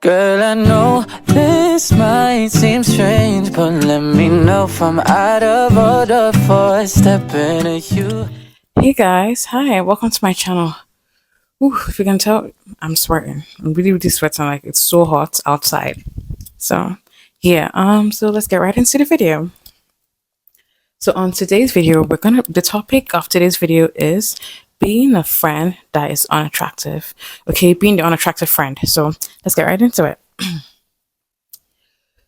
Girl, I know this might seem strange, but let me know if I'm out of order for stepping at you. Hey guys, hi, welcome to my channel. Ooh, if you can tell, I'm sweating. I'm really sweating, like it's so hot outside. So yeah, so let's get right into the video. So on today's video, the topic of today's video is being a friend that is unattractive. Okay, being the unattractive friend. So let's get right into it.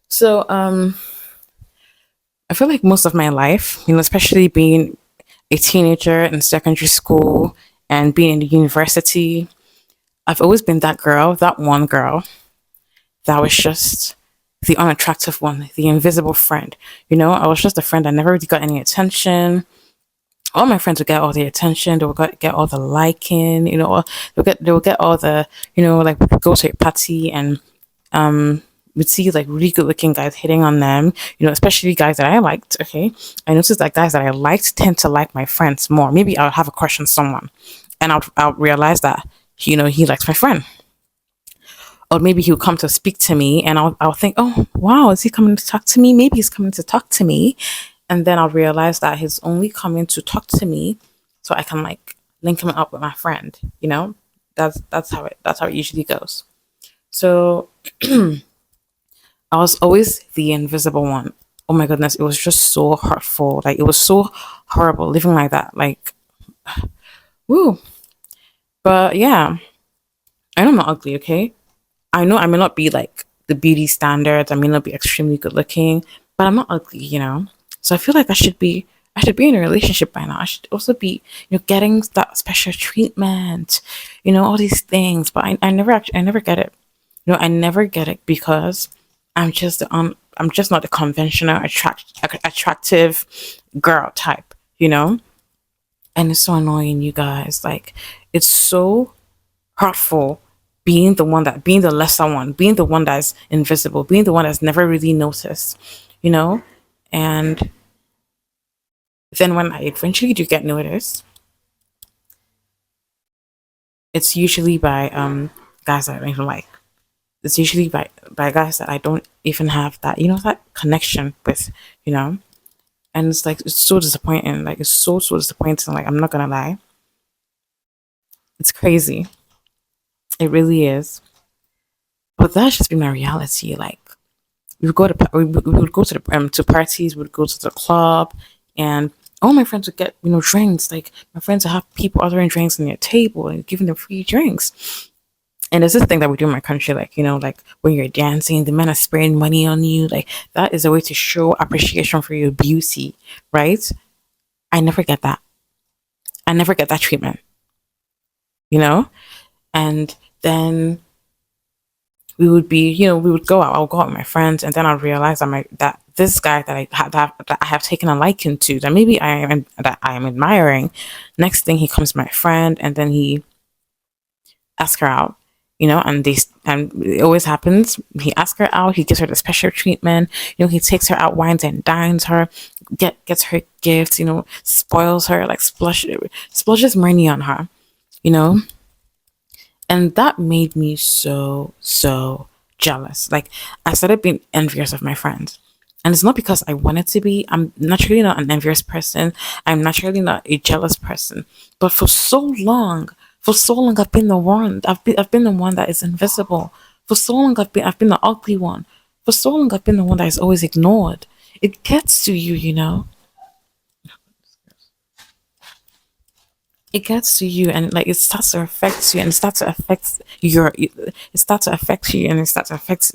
So I feel like most of my life, especially being a teenager in secondary school and being in the university, I've always been that girl, that one girl that was just the unattractive one, the invisible friend. I was just a friend that never really got any attention. All my friends would get all the attention. They would get all the liking. They would get all the like we'd go to a party and we'd see like really good looking guys hitting on them. Especially guys that I liked. Okay, I noticed that guys that I liked tend to like my friends more. Maybe I'll have a crush on someone, and I'll realize that he likes my friend. Or maybe he'll come to speak to me and I'll think, oh wow, is he coming to talk to me? Maybe he's coming to talk to me. And then I'll realize that he's only coming to talk to me so I can like link him up with my friend. That's how it usually goes. So I was always the invisible one. Oh my goodness, it was just so hurtful. Like it was so horrible living like that. Like woo. But yeah, I know I'm not ugly, okay? I know I may not be like the beauty standards. I may not be extremely good looking, but I'm not ugly. So I feel like I should be in a relationship by now. I should also be, getting that special treatment, all these things. But I never get it. I never get it because I'm just not the conventional attractive girl type, and it's so annoying, you guys. Like, it's so hurtful being the lesser one, being the one that's invisible, being the one that's never really noticed, you know? And then when I eventually do get noticed, it's usually by guys that I don't even like. It's usually by guys that I don't even have that connection with, you know? And it's like it's so disappointing. Like it's so disappointing. Like I'm not gonna lie. It's crazy. It really is. But that's just been my reality. Like we would go to to parties, we would go to the club, and all my friends would get drinks. Like my friends would have people ordering drinks on their table and giving them free drinks. And there's this thing that we do in my country, like like when you're dancing, the men are spraying money on you. Like that is a way to show appreciation for your beauty, right? I never get that. I never get that treatment, you know. And then we would go out. I'll go out with my friends, and then I'll realize that this guy that I have taken a liking to, that I am admiring. Next thing, he comes to my friend, and then he asks her out. And it always happens. He asks her out. He gives her the special treatment. He takes her out, wines and dines her, gets her gifts. Spoils her, like splashes money on her. You know, and that made me so jealous. Like I started being envious of my friends. And it's not because I wanted to be. I'm naturally not an envious person. I'm naturally not a jealous person. But for so long I've been the one. I've been the one that is invisible. For so long I've been the ugly one. For so long I've been the one that is always ignored. It gets to you. It gets to you, and like it starts to affect you, and it starts to affect you, and it starts to affect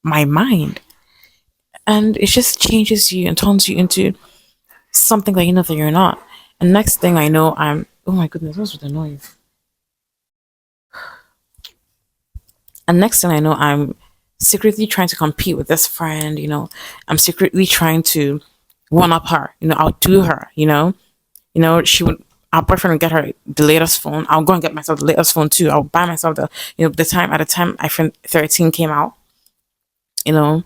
my mind, and it just changes you and turns you into something that that you're not. And next thing I know, I'm oh my goodness, what's with the noise? And next thing I know, I'm secretly trying to compete with this friend. I'm secretly trying to one up her. Outdo her. She would. Our boyfriend would get her the latest phone. I'll go and get myself the latest phone too. I'll buy myself the time iPhone 13 came out. You know,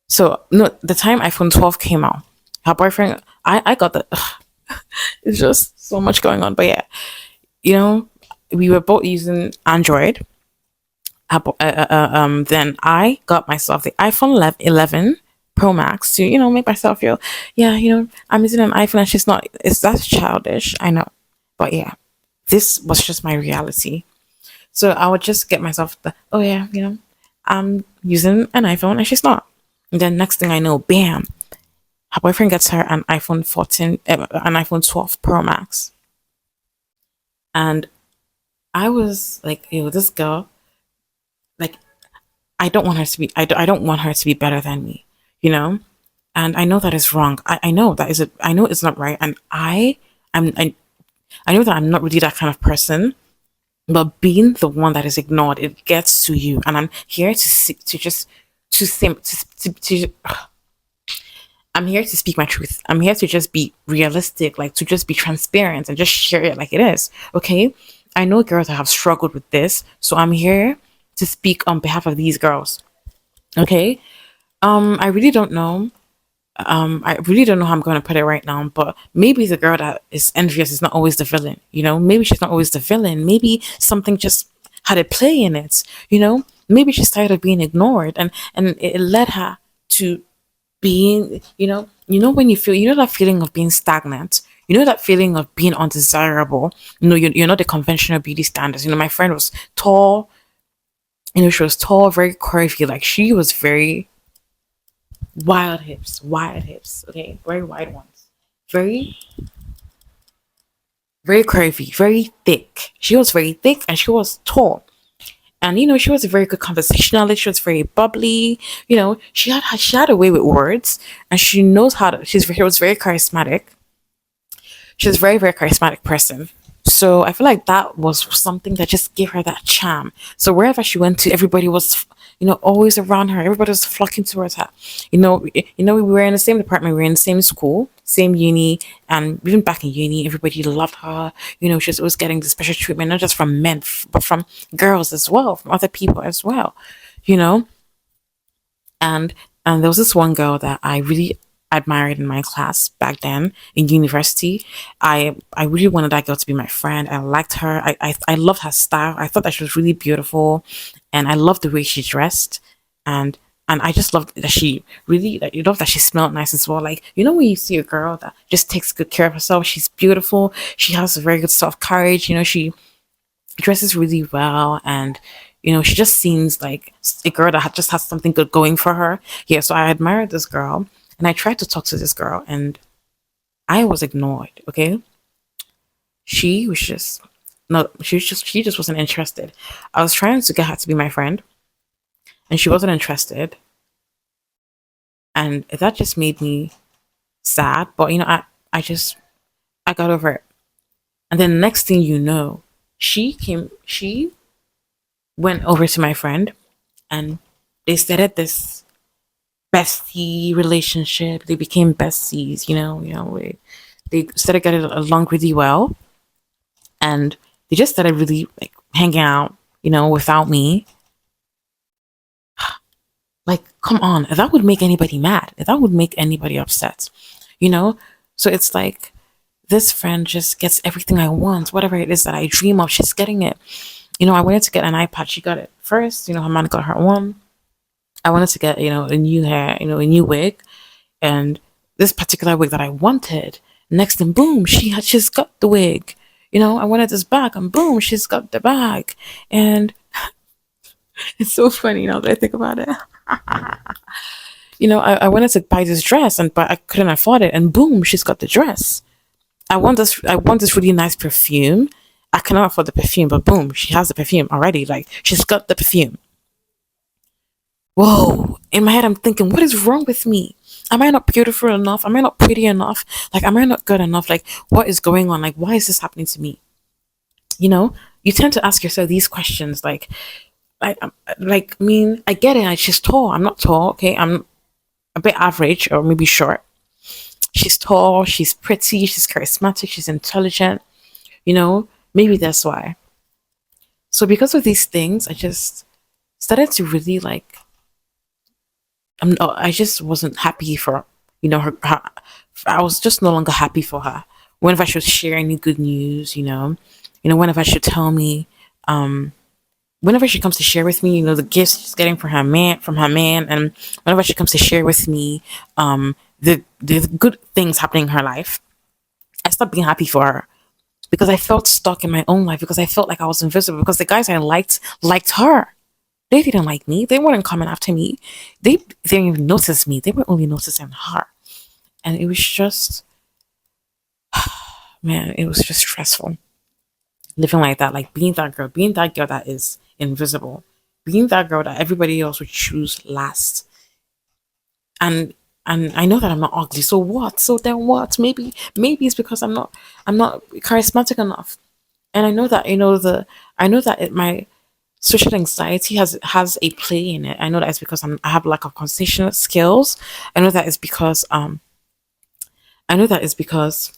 so no, the time iPhone 12 came out. Her boyfriend, I got the. It's just so much going on, but yeah, you know, we were both using Android. Then I got myself the iPhone 11 Pro Max to, make myself feel, yeah, I'm using an iPhone and she's not. It's That's childish, I know, but yeah, this was just my reality. So I would just get myself oh yeah, I'm using an iPhone and she's not. And then next thing I know, bam, her boyfriend gets her an iPhone 14, an iPhone 12 Pro Max, and I was like, yo, this girl, like, I don't want her to be, I don't want her to be better than me, you know? And I know that is wrong. I know that is it. I know it's not right. And I know that I'm not really that kind of person, but being the one that is ignored, it gets to you. And I'm here to see, to just, to, sim, to I'm here to speak my truth. I'm here to just be realistic, like to just be transparent and just share it like it is. Okay. I know girls that have struggled with this. So I'm here to speak on behalf of these girls. Okay. I really don't know. I really don't know how I'm going to put it right now, but maybe the girl that is envious is not always the villain. Maybe she's not always the villain. Maybe something just had a play in it. Maybe she's tired of being ignored, and it led her to being, when you feel, that feeling of being stagnant. That feeling of being undesirable. You're not the conventional beauty standards. My friend was tall. She was tall, very curvy. Like she was very wide hips, okay, very wide ones, very, very curvy, very thick. She was very thick and she was tall. And she was a very good conversationalist. She was very bubbly. She had a way with words, and she knows how to. She was very charismatic. She was a very, very charismatic person. So I feel like that was something that just gave her that charm. So wherever she went to, everybody was, always around her. Everybody was flocking towards her. We were in the same department, we were in the same school, same uni, and even back in uni, everybody loved her. She was always getting the special treatment, not just from men, but from girls as well, from other people as well. You know, and there was this one girl that I really admired in my class back then in university. I really wanted that girl to be my friend. I liked her. I loved her style. I thought that she was really beautiful, and I loved the way she dressed, and I just loved that she really, that you love that she smelled nice as well. Like, when you see a girl that just takes good care of herself, she's beautiful. She has a very good self courage. She dresses really well, and she just seems like a girl that just has something good going for her. Yeah, so I admired this girl, and I tried to talk to this girl, and I was ignored. Okay, she was just no, she just wasn't interested. I was trying to get her to be my friend, and she wasn't interested, and that just made me sad. But I got over it. And then the next thing you know, she went over to my friend, and they started this bestie relationship. They became besties, they started getting along really well, and they just started really like hanging out, without me. Like, come on, that would make anybody mad. That would make anybody upset, you know? So it's like this friend just gets everything I want, whatever it is that I dream of, she's getting it. I wanted to get an iPad, she got it first. Her man got her one. I wanted to get, a new hair, a new wig. And this particular wig that I wanted, next thing, boom, she's got the wig. I wanted this bag, and boom, she's got the bag. And it's so funny now that I think about it. I wanted to buy this dress, but I couldn't afford it, and boom, she's got the dress. I want this really nice perfume. I cannot afford the perfume, but boom, she has the perfume already. Like, she's got the perfume. Whoa. In my head, I'm thinking, what is wrong with me? Am I not beautiful enough? Am I not pretty enough? Like, am I not good enough? Like, what is going on? Like, why is this happening to me? You tend to ask yourself these questions. Like, I get it. She's tall. I'm not tall. Okay. I'm a bit average, or maybe short. She's tall. She's pretty. She's charismatic. She's intelligent. Maybe that's why. So because of these things, I just started to really like, I just wasn't happy for, her. I was just no longer happy for her. Whenever I should share any good news, whenever I should tell me, whenever she comes to share with me, the gifts she's getting from her man, and whenever she comes to share with me, the good things happening in her life, I stopped being happy for her because I felt stuck in my own life, because I felt like I was invisible, because the guys I liked her. They didn't like me. They weren't coming after me. They didn't even notice me. They were only noticing her. And it was just, man, it was just stressful living like that, like being that girl that is invisible, being that girl that everybody else would choose last. And I know that I'm not ugly. So what? So then what? Maybe it's because I'm not charismatic enough. And I know that I know that my social anxiety has a play in it. I know that it's because I have lack of conversational skills. I know that it's because I know that it's because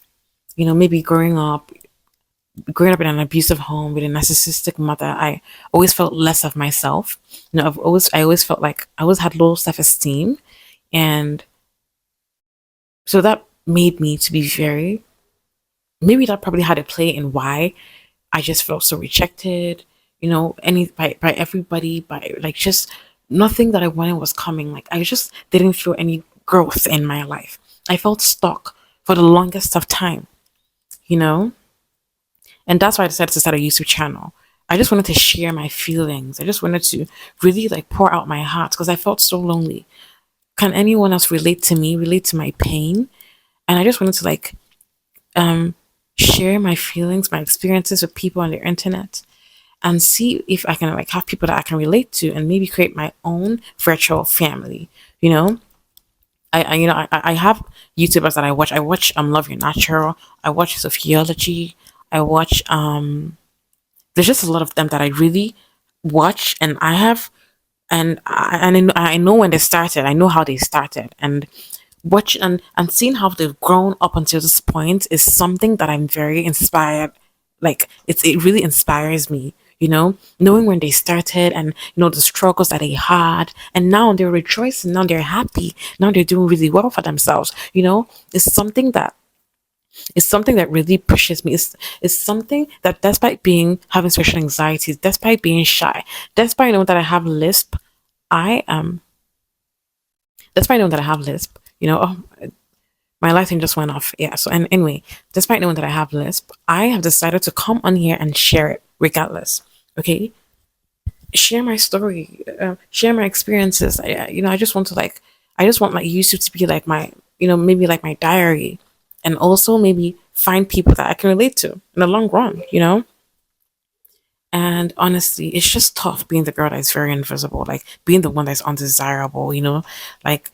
maybe growing up in an abusive home with a narcissistic mother, I always felt less of myself. I always felt like I always had low self esteem, and so that made me to be very, maybe that probably had a play in why I just felt so rejected. Any by everybody, by like just nothing that I wanted was coming. Like I just didn't feel any growth in my life. I felt stuck for the longest of time. You know, and that's why I decided to start a YouTube channel. I just wanted to share my feelings. I just wanted to really like pour out my heart because I felt so lonely. Can anyone else relate to me, relate to my pain? And I just wanted to like um share my feelings, my experiences with people on the internet, and see if I can like have people that I can relate to and maybe create my own virtual family. You know, I have YouTubers that I watch. I watch Love Your Natural. I watch Sophiology. I watch there's just a lot of them that I really watch, and I know when they started. I know how they started, and watch and seeing how they've grown up until this point is something that I'm very inspired. Like it really inspires me. Knowing when they started, and the struggles that they had, and now they're rejoicing, now they're happy, now they're doing really well for themselves. It's something that really pushes me. It's something that, despite being having social anxieties, despite being shy, despite knowing that I have lisp, I am. Despite knowing that I have lisp, my lighting just went off. Yeah. So, and anyway, despite knowing that I have lisp, I have decided to come on here and share it regardless. Okay, share my story, share my experiences. I just want to like, I just want my YouTube to be like my, maybe like my diary, and also maybe find people that I can relate to in the long run. And honestly, it's just tough being the girl that's very invisible, like being the one that's undesirable. Like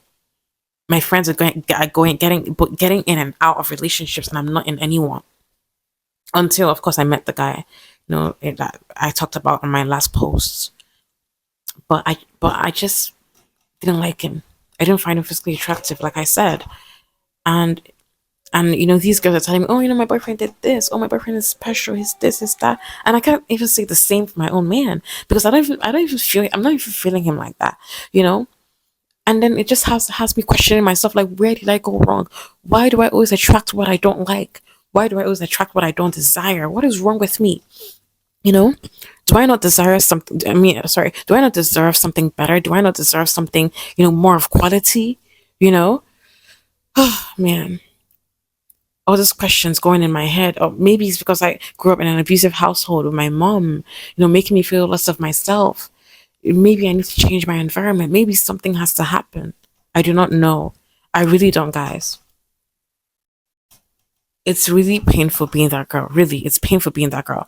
my friends getting in and out of relationships, and I'm not in anyone until, of course, I met the guy, that I talked about on my last post. But I just didn't like him. I didn't find him physically attractive, like I said. And these girls are telling me, oh, my boyfriend did this. Oh, my boyfriend is special. He's this, he's that. And I can't even say the same for my own man, because I don't even feel, I'm not even feeling him like that, you know? And then it just has me questioning myself, like, where did I go wrong? Why do I always attract what I don't like? Why do I always attract what I don't desire? What is wrong with me? You know? Do I not desire something? I mean, sorry, do I not deserve something better? Do I not deserve something, more of quality? You know? Oh, man. All these questions going in my head. Or maybe it's because I grew up in an abusive household with my mom, making me feel less of myself. Maybe I need to change my environment. Maybe something has to happen. I do not know. I really don't, guys. It's really painful being that girl. Really, it's painful being that girl.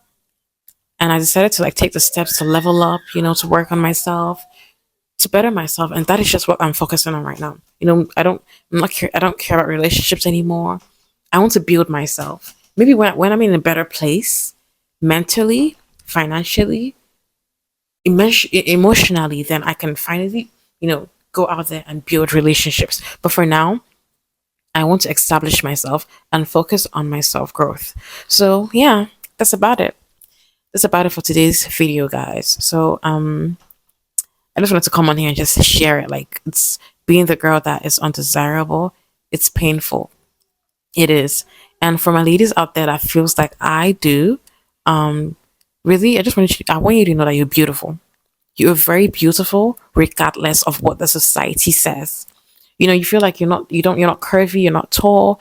And I decided to like take the steps to level up, to work on myself, to better myself. And that is just what I'm focusing on right now. I don't care about relationships anymore. I want to build myself. Maybe when I'm in a better place, mentally, financially, emotionally, then I can finally, go out there and build relationships. But for now, I want to establish myself and focus on my self growth. So yeah, that's about it. That's about it for today's video, guys. So I just wanted to come on here and just share it. Like, it's being the girl that is undesirable. It's painful. It is. And for my ladies out there that feels like I do, Really, I want you to know that you're beautiful. You're very beautiful, regardless of what the society says. You know, you feel like you're not curvy, you're not tall,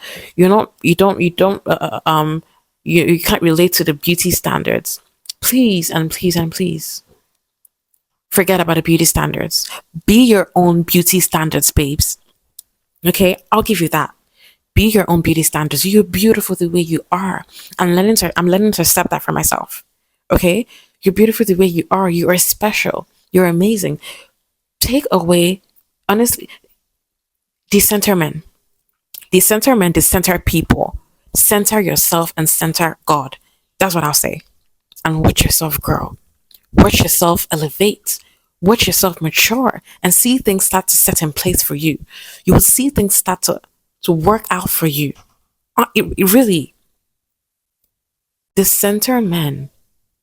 you can't relate to the beauty standards. Please and please and please forget about the beauty standards. Be your own beauty standards, babes. Okay, I'll give you that. Be your own beauty standards. You're beautiful the way you are. I'm learning to accept that for myself. Okay? You're beautiful the way you are. You are special. You're amazing. Take away, honestly, decenter men. Decenter men, decenter people. Center yourself and center God. That's what I'll say. And watch yourself grow. Watch yourself elevate. Watch yourself mature and see things start to set in place for you. You will see things start to work out for you. It really, the center men,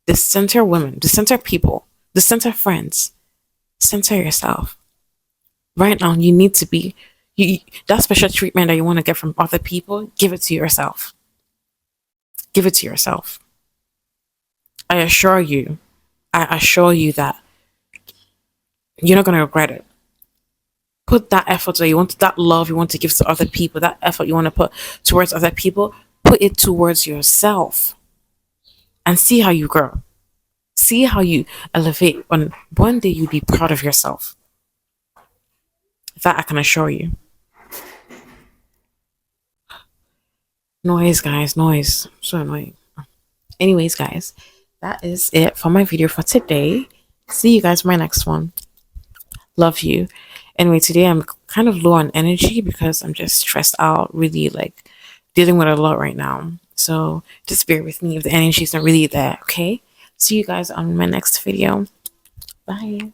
the center women, the center people, the center friends, center yourself. Right now, you need to be, that special treatment that you want to get from other people, give it to yourself. Give it to yourself. I assure you, I assure you that you're not going to regret it. Put that effort that you want, that love you want to give to other people, that effort you want to put towards other people, put it towards yourself and see how you grow. See how you elevate. And one day you'll be proud of yourself. That I can assure you. Noise, guys, noise. So annoying. Anyways, guys, that is it for my video for today. See you guys in my next one. Love you. Anyway, today I'm kind of low on energy because I'm just stressed out, really like dealing with a lot right now. So just bear with me if the energy is not really there, okay? See you guys on my next video. Bye.